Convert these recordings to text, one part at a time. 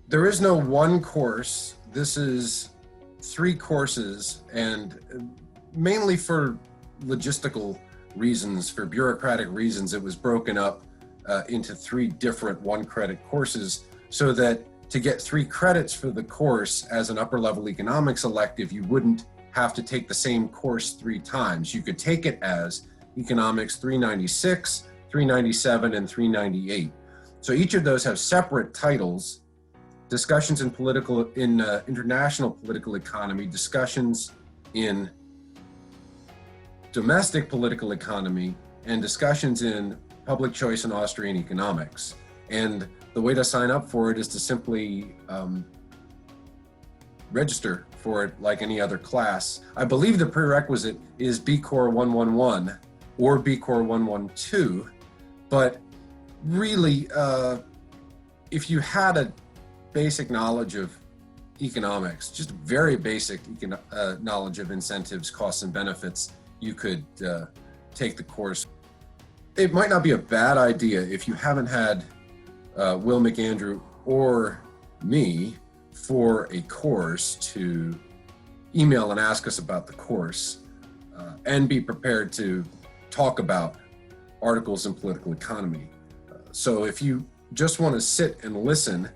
There is no one course. This is 3 courses, and mainly for logistical reasons, for bureaucratic reasons, it was broken up into 3 different 1-credit courses, so that to get 3 credits for the course as an upper level economics elective, you wouldn't have to take the same course 3 times. You could take it as Economics 396, 397, and 398. So each of those have separate titles: discussions in international political economy, discussions in domestic political economy, and discussions in public choice and Austrian economics. And the way to sign up for it is to simply register for it like any other class. I believe the prerequisite is B Corps 111 or B Corps 112, but really, if you had a basic knowledge of economics, just very basic knowledge of incentives, costs, and benefits, you could take the course. It might not be a bad idea, if you haven't had Will McAndrew or me for a course, to email and ask us about the course, and be prepared to talk about articles in political economy. So if you just want to sit and listen,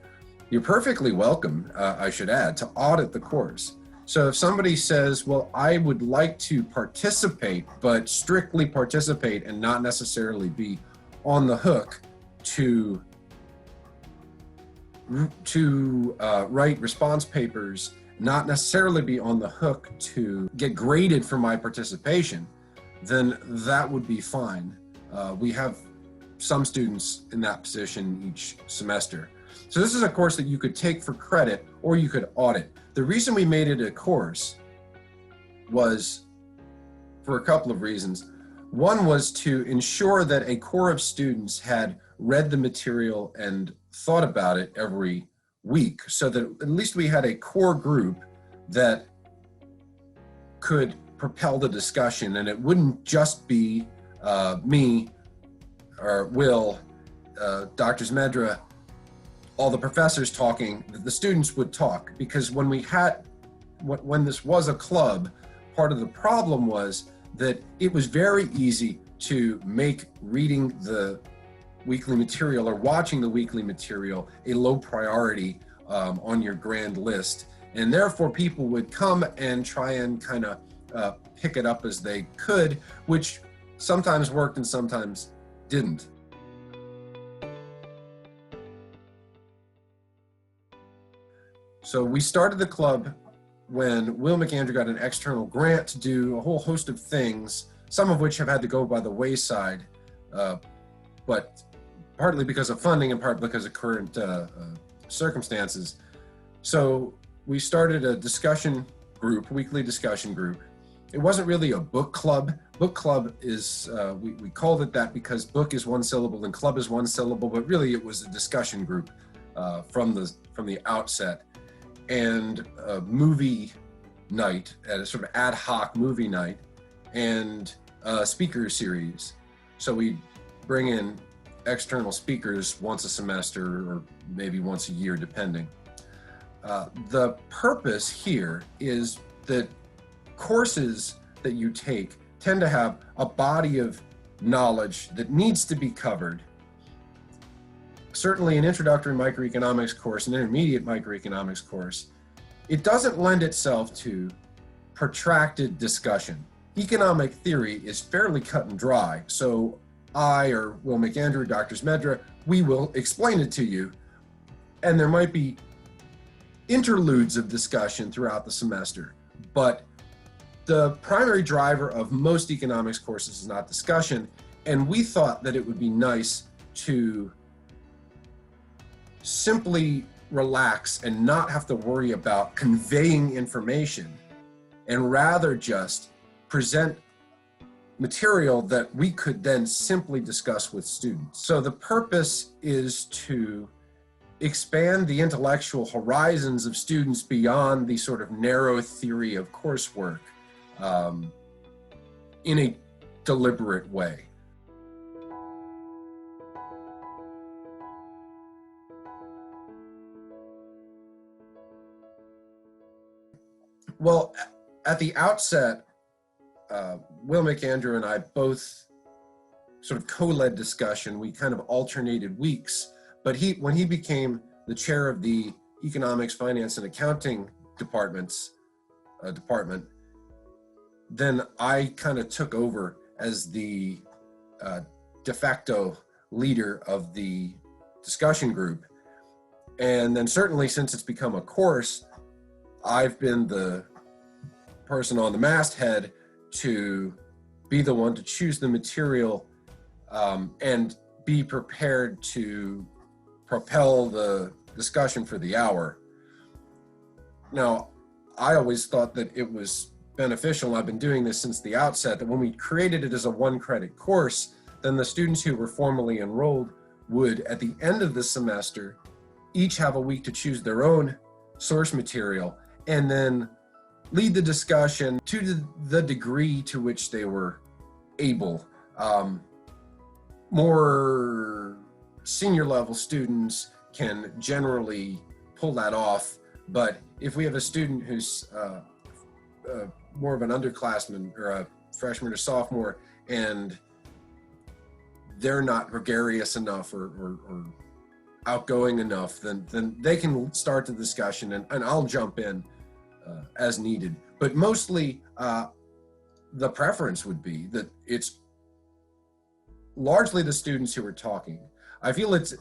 you're perfectly welcome, I should add, to audit the course. So if somebody says, well, I would like to participate, but strictly participate and not necessarily be on the hook to write response papers, not necessarily be on the hook to get graded for my participation, then that would be fine. We have some students in that position each semester. So this is a course that you could take for credit, or you could audit. The reason we made it a course was for a couple of reasons. One was to ensure that a core of students had read the material and thought about it every week, so that at least we had a core group that could propel the discussion, and it wouldn't just be me or Will, Dr. Medra, all the professors talking. The students would talk, because when this was a club, part of the problem was that it was very easy to make reading the weekly material or watching the weekly material a low priority on your grand list. And therefore people would come and try and kind of pick it up as they could, which sometimes worked and sometimes didn't. So we started the club when Will McAndrew got an external grant to do a whole host of things, some of which have had to go by the wayside, but partly because of funding and partly because of current circumstances. So we started a discussion group, weekly discussion group. It wasn't really a book club. Book club is, we called it that because book is 1 syllable and club is 1 syllable, but really it was a discussion group from the outset. And a movie night, at a sort of ad hoc movie night, and a speaker series. So we bring in external speakers once a semester or maybe once a year, depending. The purpose here is that courses that you take tend to have a body of knowledge that needs to be covered. Certainly an introductory microeconomics course, an intermediate microeconomics course, it doesn't lend itself to protracted discussion. Economic theory is fairly cut and dry, so I or Will McAndrew, Dr. Medra, we will explain it to you, and there might be interludes of discussion throughout the semester, but the primary driver of most economics courses is not discussion, and we thought that it would be nice to simply relax and not have to worry about conveying information, and rather just present material that we could then simply discuss with students. So the purpose is to expand the intellectual horizons of students beyond the sort of narrow theory of coursework in a deliberate way. Well, at the outset, Will McAndrew and I both sort of co-led discussion. We kind of alternated weeks, but when he became the chair of the Economics, Finance, and Accounting department, then I kind of took over as the de facto leader of the discussion group. And then certainly since it's become a course, I've been the person on the masthead to be the one to choose the material and be prepared to propel the discussion for the hour. Now, I always thought that it was beneficial, I've been doing this since the outset, that when we created it as a one-credit course, then the students who were formally enrolled would, at the end of the semester, each have a week to choose their own source material and then lead the discussion to the degree to which they were able. More senior level students can generally pull that off, but if we have a student who's more of an underclassman or a freshman or sophomore and they're not gregarious enough or outgoing enough, then they can start the discussion and I'll jump in as needed. But mostly the preference would be that it's largely the students who are talking. I feel it's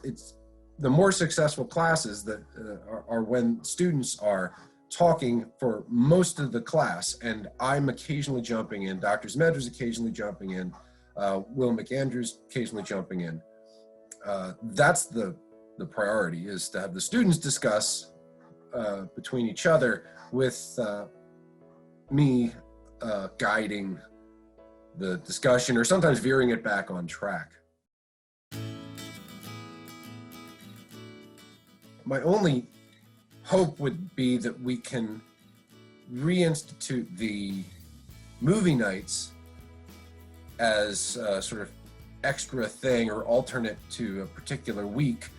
the more successful classes that are when students are talking for most of the class, and I'm occasionally jumping in, Dr. Zmedr's occasionally jumping in, Will McAndrew's occasionally jumping in. That's the priority, is to have the students discuss between each other with me guiding the discussion or sometimes veering it back on track. My only hope would be that we can reinstitute the movie nights as a sort of extra thing or alternate to a particular week.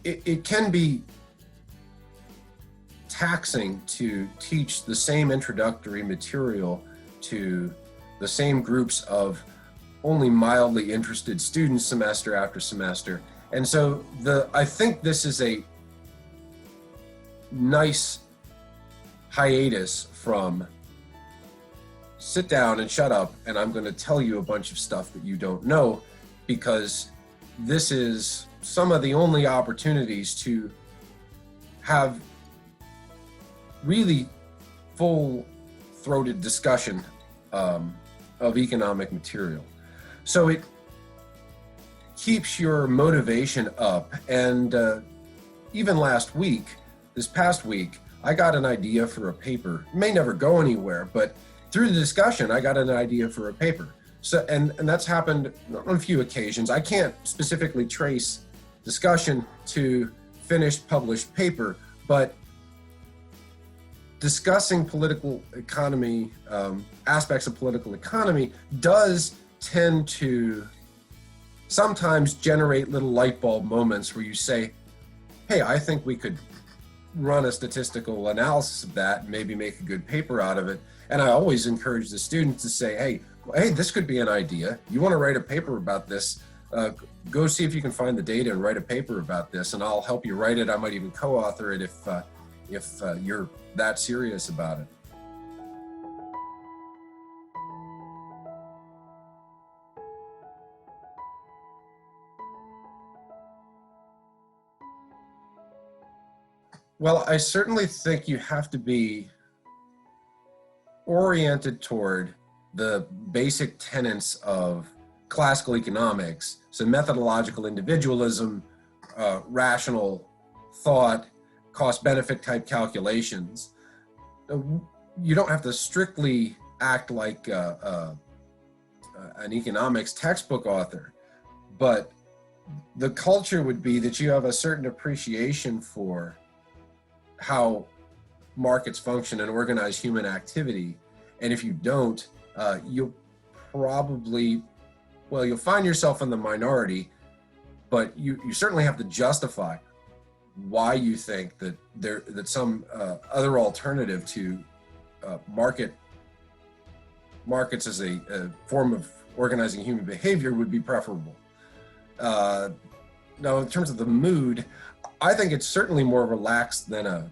It can be taxing to teach the same introductory material to the same groups of only mildly interested students semester after semester. And so I think this is a nice hiatus from sit down and shut up and I'm going to tell you a bunch of stuff that you don't know, because this is some of the only opportunities to have really full-throated discussion of economic material. So it keeps your motivation up. And even this past week, I got an idea for a paper. It may never go anywhere, but through the discussion, I got an idea for a paper. So, and that's happened on a few occasions. I can't specifically trace discussion to finished published paper, but discussing political economy, aspects of political economy does tend to sometimes generate little light bulb moments where you say, hey, I think we could run a statistical analysis of that and maybe make a good paper out of it. And I always encourage the students to say, hey, this could be an idea. You want to write a paper about this? Go see if you can find the data and write a paper about this, and I'll help you write it. I might even co-author it if you're that serious about it. Well, I certainly think you have to be oriented toward the basic tenets of classical economics, so methodological individualism, rational thought, cost-benefit type calculations. You don't have to strictly act like an economics textbook author, but the culture would be that you have a certain appreciation for how markets function and organize human activity. And if you don't, you'll find yourself in the minority, but you certainly have to justify why you think that some other alternative to markets as a form of organizing human behavior would be preferable. Now, in terms of the mood, I think it's certainly more relaxed than a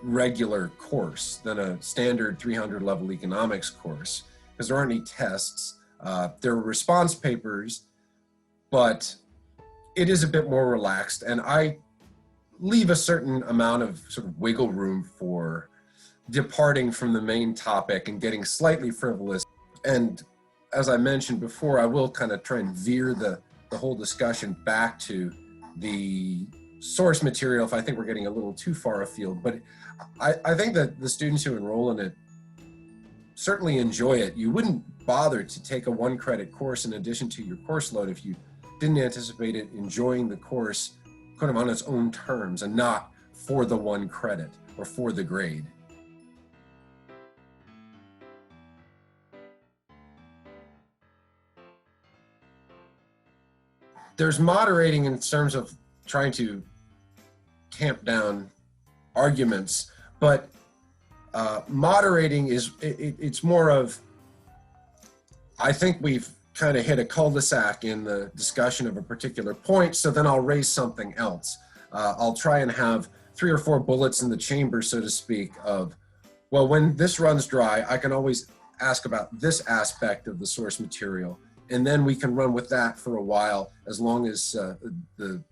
regular course, than a standard 300 level economics course, because there aren't any tests. There are response papers, but it is a bit more relaxed, and I leave a certain amount of sort of wiggle room for departing from the main topic and getting slightly frivolous. And as I mentioned before, I will kind of try and veer the whole discussion back to the source material if I think we're getting a little too far afield. But I think that the students who enroll in it certainly enjoy it. You wouldn't bother to take a 1-credit course in addition to your course load if you didn't anticipate it enjoying the course kind of on its own terms and not for the 1 credit or for the grade. There's moderating in terms of trying to tamp down arguments, but moderating it's more of, I think we've kind of hit a cul-de-sac in the discussion of a particular point, so then I'll raise something else. I'll try and have 3 or 4 bullets in the chamber, so to speak, of, well, when this runs dry, I can always ask about this aspect of the source material, and then we can run with that for a while as long as the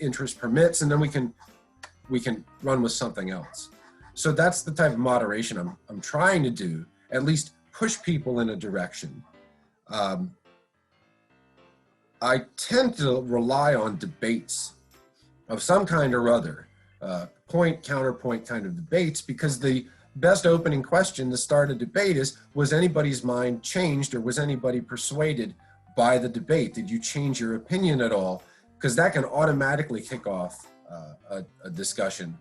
interest permits, and then we can run with something else. So that's the type of moderation I'm trying to do, at least push people in a direction. I tend to rely on debates of some kind or other, point, counterpoint kind of debates, because the best opening question to start a debate is, was anybody's mind changed or was anybody persuaded by the debate? Did you change your opinion at all? Because that can automatically kick off a discussion.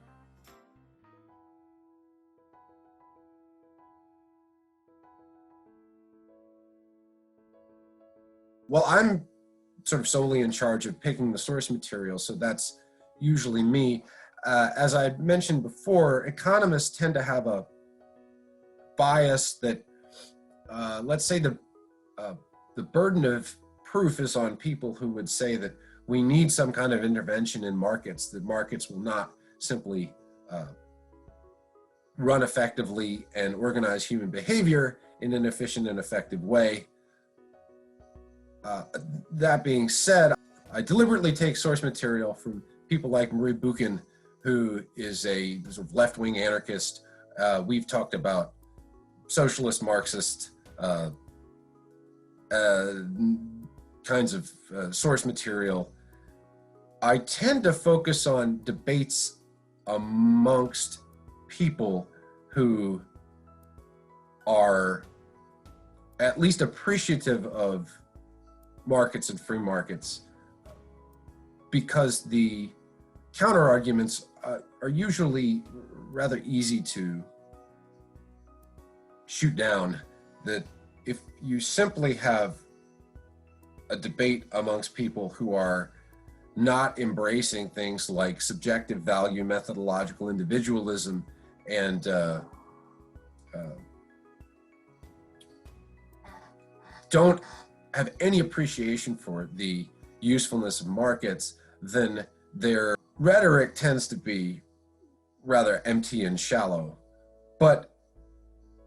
Well, I'm sort of solely in charge of picking the source material, so that's usually me. As I mentioned before, economists tend to have a bias that, let's say the burden of proof is on people who would say that we need some kind of intervention in markets, that markets will not simply run effectively and organize human behavior in an efficient and effective way. That being said, I deliberately take source material from people like Marie Buchan, who is a sort of left-wing anarchist. We've talked about socialist, Marxist kinds of source material. I tend to focus on debates amongst people who are at least appreciative of markets and free markets, because the counter arguments are usually rather easy to shoot down. That if you simply have a debate amongst people who are not embracing things like subjective value, methodological individualism, and don't have any appreciation for the usefulness of markets, then their rhetoric tends to be rather empty and shallow. But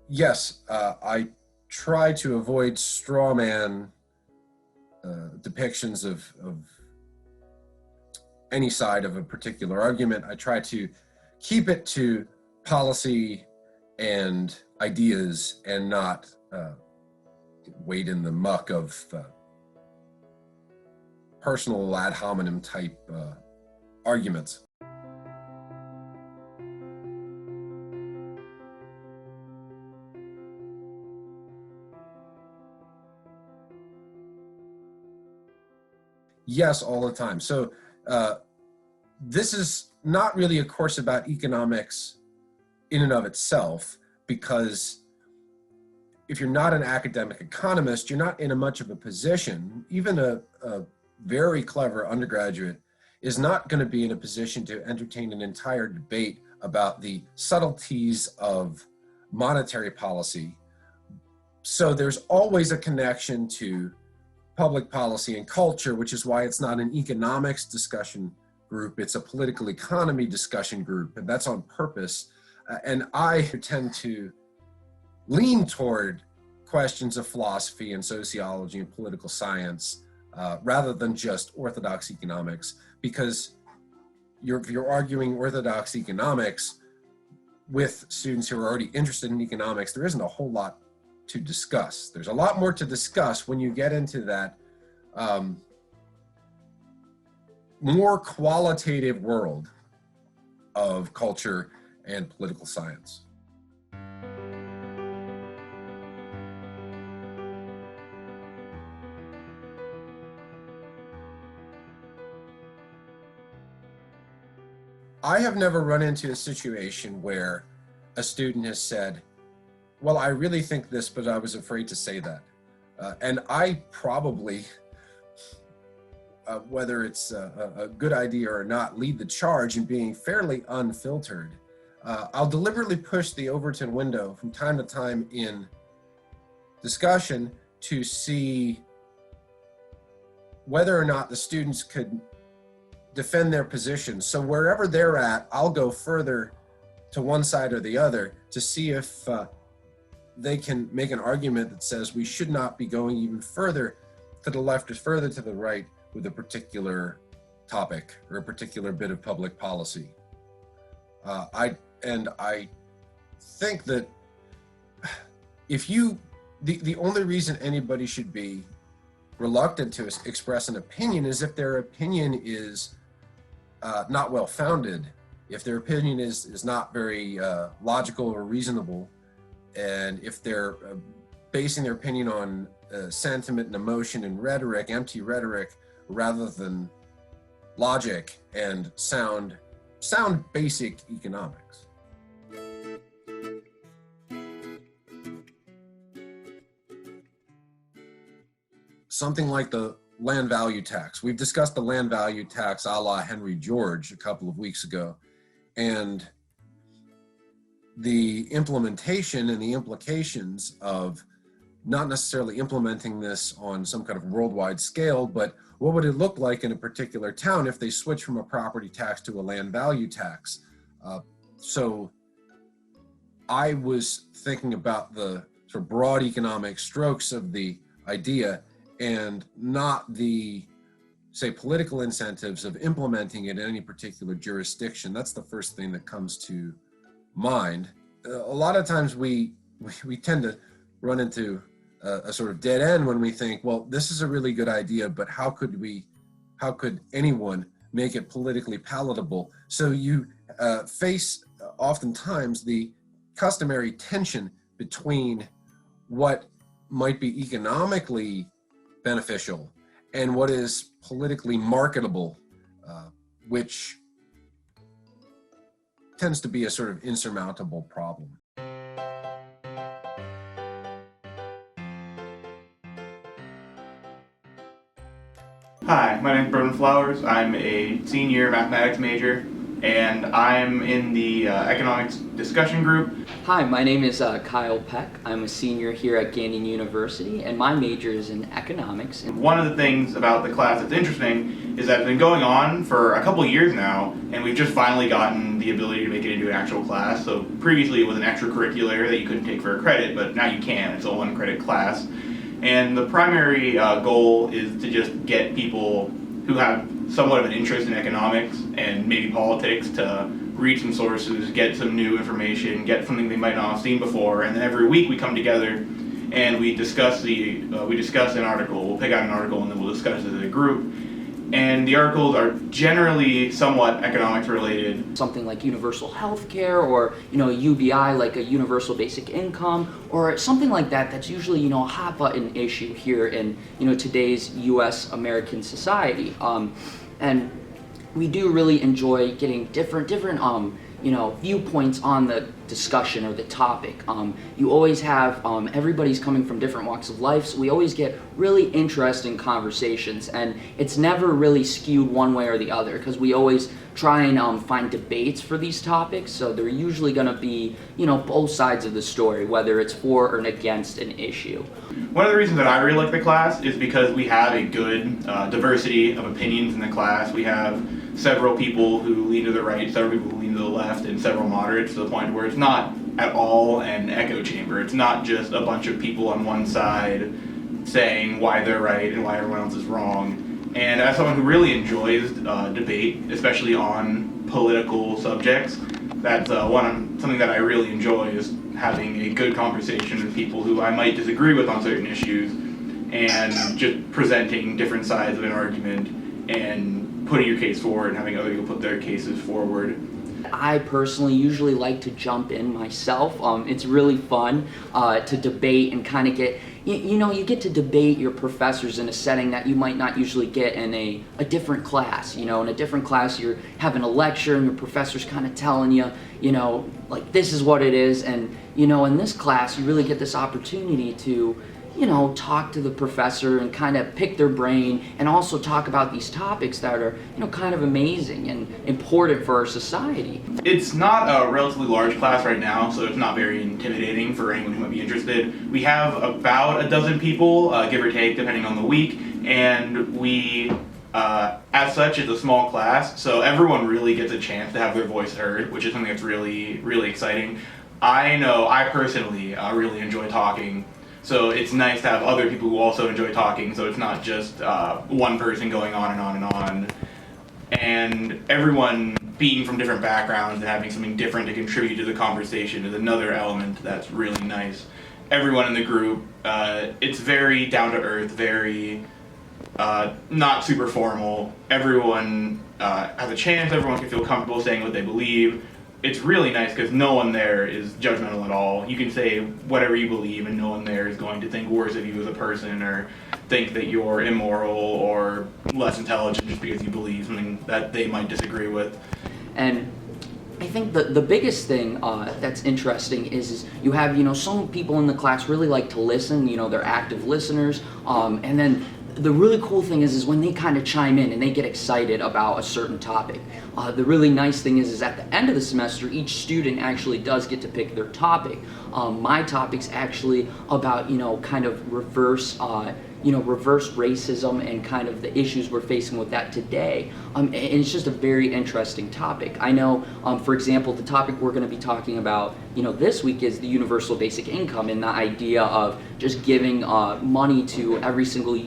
yes, I try to avoid straw man depictions of any side of a particular argument. I try to keep it to policy and ideas and not wade in the muck of personal ad hominem type arguments. Yes, all the time. So this is not really a course about economics in and of itself, because if you're not an academic economist, you're not in much of a position, even a very clever undergraduate is not going to be in a position to entertain an entire debate about the subtleties of monetary policy. So there's always a connection to public policy and culture, which is why it's not an economics discussion group, it's a political economy discussion group, and that's on purpose. And I tend to lean toward questions of philosophy and sociology and political science rather than just orthodox economics, because if you're arguing orthodox economics with students who are already interested in economics, there isn't a whole lot to discuss. There's a lot more to discuss when you get into that more qualitative world of culture and political science. I have never run into a situation where a student has said, well, I really think this, but I was afraid to say that. And I probably, whether it's a good idea or not, lead the charge in being fairly unfiltered. I'll deliberately push the Overton window from time to time in discussion to see whether or not the students could defend their position. So wherever they're at, I'll go further to one side or the other to see if they can make an argument that says we should not be going even further to the left or further to the right with a particular topic or a particular bit of public policy. I think that the only reason anybody should be reluctant to express an opinion is if their opinion is not well-founded, if their opinion is not very logical or reasonable, and if they're basing their opinion on sentiment and emotion and rhetoric, empty rhetoric, rather than logic and sound basic economics. Something like the land value tax. We've discussed the land value tax a la Henry George a couple of weeks ago, and the implementation and the implications of not necessarily implementing this on some kind of worldwide scale, but what would it look like in a particular town if they switch from a property tax to a land value tax? So I was thinking about the sort of broad economic strokes of the idea and not the, say, political incentives of implementing it in any particular jurisdiction. That's the first thing that comes to mind. A lot of times we tend to run into a sort of dead end when we think, well, this is a really good idea, but how could anyone make it politically palatable? So you face oftentimes the customary tension between what might be economically beneficial and what is politically marketable, which tends to be a sort of insurmountable problem. Hi, my name is Brevin Flowers. I'm a senior mathematics major, and I'm in the economics discussion group. Hi, my name is Kyle Peck. I'm a senior here at Gannon University, and my major is in economics. One of the things about the class that's interesting is that it's been going on for a couple of years now, and we've just finally gotten the ability to make it into an actual class. So previously it was an extracurricular that you couldn't take for a credit, but now you can. It's a one-credit class. And the primary goal is to just get people who have somewhat of an interest in economics and maybe politics to read some sources, get some new information, get something they might not have seen before, and then every week we come together and we discuss an article. We'll pick out an article and then we'll discuss it as a group. And the articles are generally somewhat economics related. Something like universal health care, or UBI, like a universal basic income, or something like that. That's usually a hot button issue here in today's U.S. American society. And we do really enjoy getting different viewpoints on the discussion or the topic. You always have everybody's coming from different walks of life, so we always get really interesting conversations, and it's never really skewed one way or the other because we always try and find debates for these topics, so they're usually going to be both sides of the story, whether it's for or against an issue. One of the reasons that I really like the class is because we have a good diversity of opinions in the class. We have several people who lean to the right, several people who lean to the left, and several moderates, to the point where it's not at all an echo chamber. It's not just a bunch of people on one side saying why they're right and why everyone else is wrong. And as someone who really enjoys debate, especially on political subjects, that's something that I really enjoy, is having a good conversation with people who I might disagree with on certain issues, and just presenting different sides of an argument and putting your case forward and having other people put their cases forward. I personally usually like to jump in myself. It's really fun to debate and kind of get, you get to debate your professors in a setting that you might not usually get in a different class. In a different class, you're having a lecture and your professor's kind of telling you, like, this is what it is. And, in this class, you really get this opportunity to, talk to the professor and kind of pick their brain, and also talk about these topics that are, kind of amazing and important for our society. It's not a relatively large class right now, so it's not very intimidating for anyone who might be interested. We have about a dozen people, give or take, depending on the week, and we, as such, it's a small class, so everyone really gets a chance to have their voice heard, which is something that's really, really exciting. I know I personally really enjoy talking. So it's nice to have other people who also enjoy talking, so it's not just one person going on and on and on. And everyone being from different backgrounds and having something different to contribute to the conversation is another element that's really nice. Everyone in the group, it's very down to earth, very not super formal. Everyone has a chance, everyone can feel comfortable saying what they believe. It's really nice because no one there is judgmental at all. You can say whatever you believe and no one there is going to think worse of you as a person or think that you're immoral or less intelligent just because you believe something that they might disagree with. And I think the biggest thing that's interesting is you have, some people in the class really like to listen, they're active listeners, and then the really cool thing is when they kind of chime in and they get excited about a certain topic. The really nice thing is at the end of the semester, each student actually does get to pick their topic. My topic's actually about, kind of reverse racism and kind of the issues we're facing with that today. And it's just a very interesting topic. I know, for example, the topic we're going to be talking about, this week is the universal basic income, and the idea of just giving money to every single,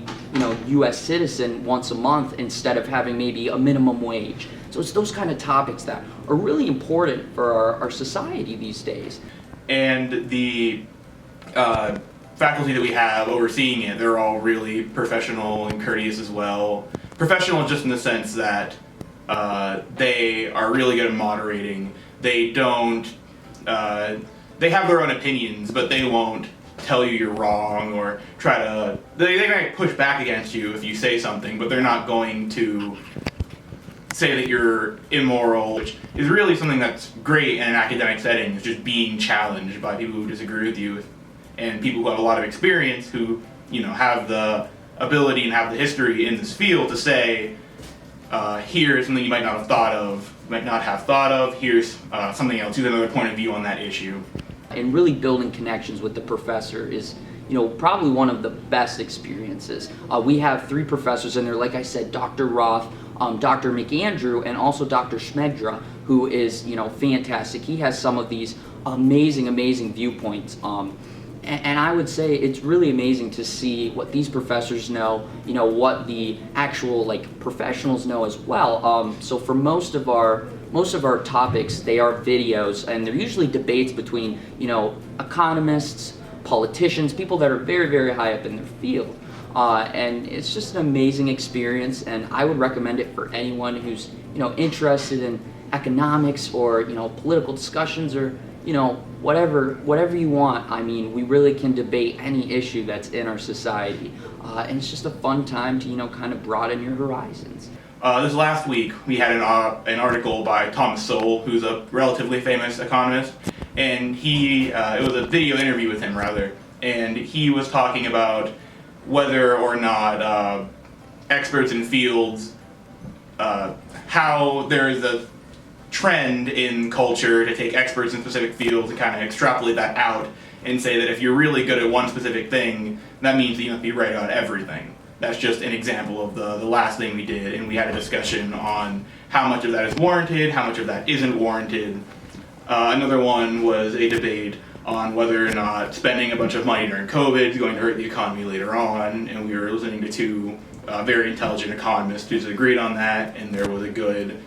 U.S. citizen once a month instead of having maybe a minimum wage. So it's those kind of topics that are really important for our society these days. And the faculty that we have overseeing it, they're all really professional and courteous as well. Professional just in the sense that they are really good at moderating. They don't, they have their own opinions, but they won't tell you you're wrong or try to, they might push back against you if you say something, but they're not going to say that you're immoral, which is really something that's great in an academic setting, is just being challenged by people who disagree with you and people who have a lot of experience who, have the ability and have the history in this field to say, here's something you might not have thought of, here's something else, here's another point of view on that issue. And really building connections with the professor is, probably one of the best experiences. We have 3 professors in there, like I said, Dr. Roth, Dr. McAndrew, and also Dr. Schmedra, who is, fantastic. He has some of these amazing viewpoints. And I would say it's really amazing to see what these professors know, what the actual professionals know as well. So for most of our topics, they are videos, and they're usually debates between, economists, politicians, people that are very high up in their field. And it's just an amazing experience, and I would recommend it for anyone who's, interested in economics or, political discussions or, whatever you want. I mean, we really can debate any issue that's in our society. And it's just a fun time to, kind of broaden your horizons. This last week, we had an article by Thomas Sowell, who's a relatively famous economist, and it was a video interview with him, rather, and he was talking about whether or not experts in fields, how there is a trend in culture to take experts in specific fields and kind of extrapolate that out and say that if you're really good at one specific thing, that means that you must be right about everything. That's just an example of the last thing we did, and we had a discussion on how much of that is warranted, how much of that isn't warranted. Another one was a debate on whether or not spending a bunch of money during COVID is going to hurt the economy later on, and we were listening to two very intelligent economists who agreed on that, and there was a good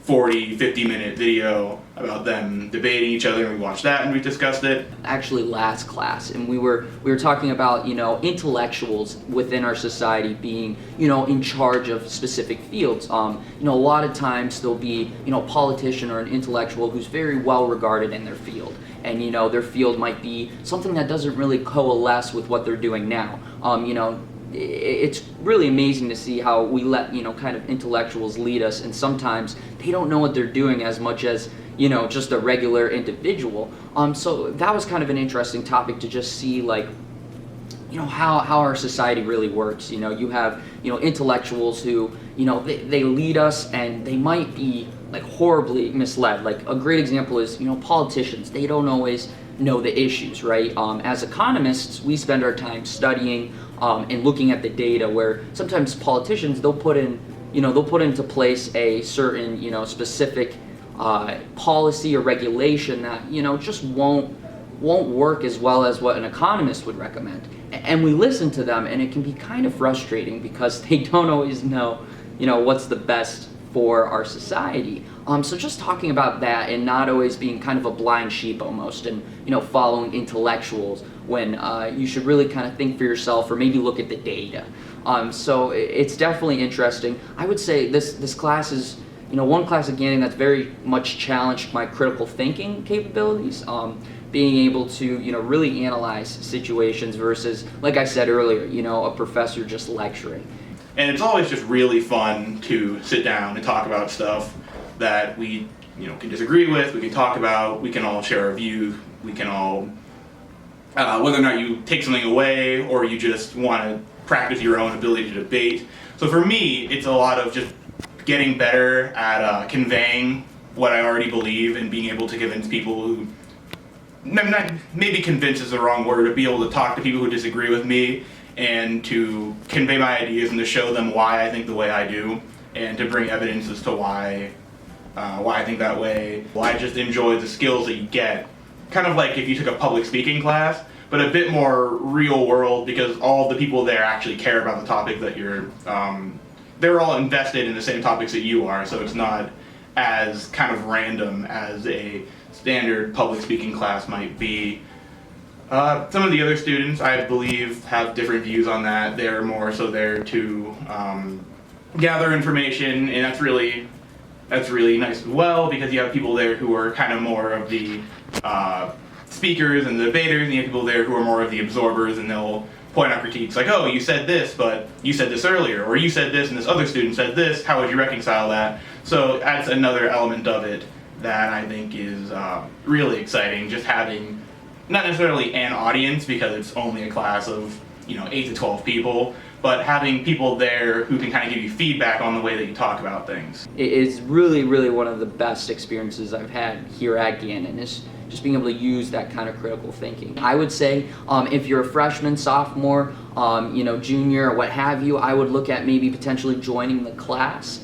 50-minute video about them debating each other, and we watched that and we discussed it. Actually, last class, and we were talking about intellectuals within our society being in charge of specific fields. A lot of times there'll be a politician or an intellectual who's very well regarded in their field, and their field might be something that doesn't really coalesce with what they're doing now. It's really amazing to see how we let kind of intellectuals lead us, and sometimes they don't know what they're doing as much as just a regular individual. So that was kind of an interesting topic to just see, like, how our society really works. You have intellectuals who they lead us, and they might be like horribly misled. Like a great example is politicians. They don't always know the issues, right? As economists, we spend our time studying and looking at the data, where sometimes politicians, they'll put into place a certain specific policy or regulation that just won't work as well as what an economist would recommend. And we listen to them, and it can be kind of frustrating because they don't always know what's the best for our society. So just talking about that, and not always being kind of a blind sheep almost, and following intellectuals when you should really kind of think for yourself, or maybe look at the data. So it's definitely interesting. I would say this class is one class at Gannon that's very much challenged my critical thinking capabilities. Being able to really analyze situations versus, like I said earlier, a professor just lecturing. And it's always just really fun to sit down and talk about stuff that we can disagree with, we can talk about, we can all share our views, we can all, whether or not you take something away or you just want to practice your own ability to debate. So for me, it's a lot of just getting better at conveying what I already believe and being able to convince people who, maybe convince is the wrong word, to be able to talk to people who disagree with me and to convey my ideas and to show them why I think the way I do, and to bring evidence as to why I think that way. Well, I just enjoy the skills that you get, kind of like if you took a public speaking class, but a bit more real world, because all the people there actually care about the topic that you're, they're all invested in the same topics that you are, so it's not as kind of random as a standard public speaking class might be. Some of the other students, I believe, have different views on that. They're more so there to gather information, and that's really nice as well, because you have people there who are kind of more of the speakers and the debaters, and you have people there who are more of the absorbers, and they'll point out critiques like, oh, you said this, but you said this earlier, or you said this and this other student said this, how would you reconcile that? So that's another element of it that I think is really exciting, just having not necessarily an audience, because it's only a class of 8 to 12 people, but having people there who can kind of give you feedback on the way that you talk about things. It is really, really one of the best experiences I've had here at Gannon, is just being able to use that kind of critical thinking. I would say if you're a freshman, sophomore, junior, or what have you, I would look at maybe potentially joining the class.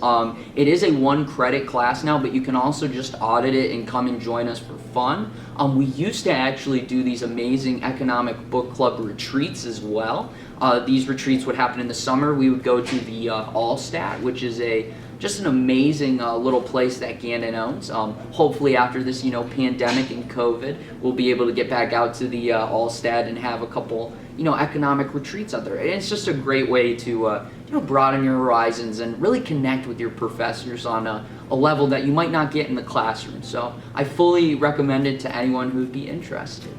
It is a 1-credit class now, but you can also just audit it and come and join us for fun. We used to actually do these amazing economic book club retreats as well. These retreats would happen in the summer. We would go to the Allstat, which is just an amazing little place that Gannon owns. Hopefully after this pandemic and COVID, we'll be able to get back out to the Allstat and have a couple economic retreats out there. And it's just a great way to broaden your horizons and really connect with your professors on a level that you might not get in the classroom. So I fully recommend it to anyone who'd be interested.